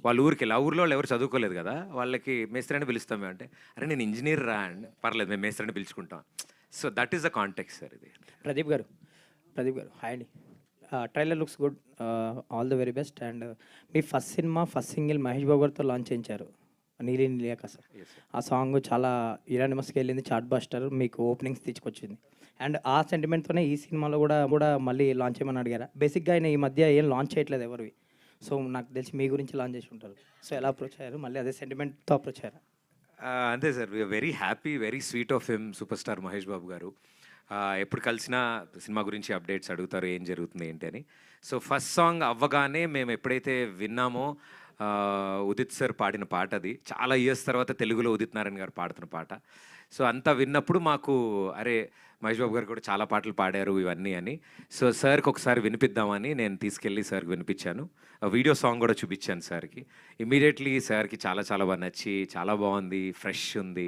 వాళ్ళ ఊరికెళ్ళి. ఆ ఊర్లో వాళ్ళు ఎవరు చదువుకోలేదు కదా! వాళ్ళకి మేస్త్రి అని పిలుస్తాం మేము అంటే, "అరే నేను ఇంజినీర్ రా" అండి. "పర్లేదు మేము మేస్త్రి అని పిలుచుకుంటాం." So, that is the context sir ఇది. ప్రదీప్ గారు, ప్రదీప్ గారు హాయ్ అండి. Trailer looks good. All the very best. And మీ first cinema, first single Mahesh Babu గారితో లాంచ్ చేయించారు. 'నీలి నీలి ఆకాశం.' Yes sir. ఆ సాంగ్ చాలా యునానిమస్‌గా వెళ్ళింది. చార్ట్ బస్టర్ మీకు ఓపెనింగ్స్ తీసుకొచ్చింది. అండ్ ఆ సెంటిమెంట్‌తోనే ఈ సినిమాలో కూడా మళ్ళీ లాంచ్ చేయమని అడిగారా? బేసిక్‌గా ఆయన ఈ మధ్య ఏం లాంచ్ చేయట్లేదు ఎవరివి. సో, నాకు తెలిసి మీ గురించి లాంచ్ చేసి ఉంటారు. సో, ఎలా అప్రోచ్ అయ్యారు? మళ్ళీ అదే సెంటిమెంట్‌తో అప్రోచ్ అయ్యారా? అంతే sir. We are very happy, very sweet of him super star Mahesh Babu గారు. ఎప్పుడు కలిసినా సినిమా గురించి అప్డేట్స్ అడుగుతారు, ఏం జరుగుతుంది ఏంటి అని. సో, ఫస్ట్ సాంగ్ అవ్వగానే మేము ఎప్పుడైతే విన్నామో ఉదిత్ సార్ పాడిన పాట అది. చాలా ఇయర్స్ తర్వాత తెలుగులో ఉదిత్ నారాయణ గారు పాడుతున్న పాట. సో, అంతా విన్నప్పుడు మాకు అరే! మహేష్ బాబు గారు కూడా చాలా పాటలు పాడారు ఇవన్నీ అని. సో, సార్‌కి ఒకసారి వినిపిద్దామని నేను తీసుకెళ్ళి సార్‌కి వినిపించాను. వీడియో సాంగ్ కూడా చూపించాను సార్‌కి. ఇమ్మీడియేట్‌లీ సార్‌కి చాలా చాలా బాగా నచ్చి, చాలా బాగుంది, ఫ్రెష్ ఉంది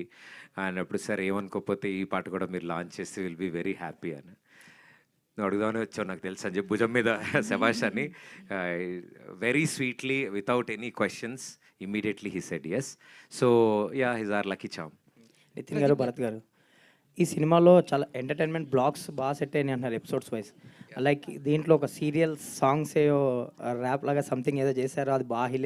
అన్నప్పుడు, "సార్ ఏమనుకోకపోతే ఈ పాట కూడా మీరు లాంచ్ చేస్తే విల్ బి వెరీ హ్యాపీ" అని. "నువ్వు అడుగుదామనే వచ్చావు నాకు తెలుసు" అని చెప్పి భుజం మీద శభాష్ అని very sweetly without any questions immediately he said yes. So, yeah! His are lucky charm. Nitin garu, Bharat గారు, ఈ సినిమాలో చాలా ఎంటర్‌టైన్‌మెంట్ బ్లాక్స్ బాగా సెట్ అయినాయి అంటున్నారు ఎపిసోడ్స్ వైస్. లైక్ దీంట్లో ఒక సీరియల్ సాంగ్స్ ఏవో ర్యాప్ లాగా సంథింగ్ ఏదో చేశారు. అది బాగా హిలే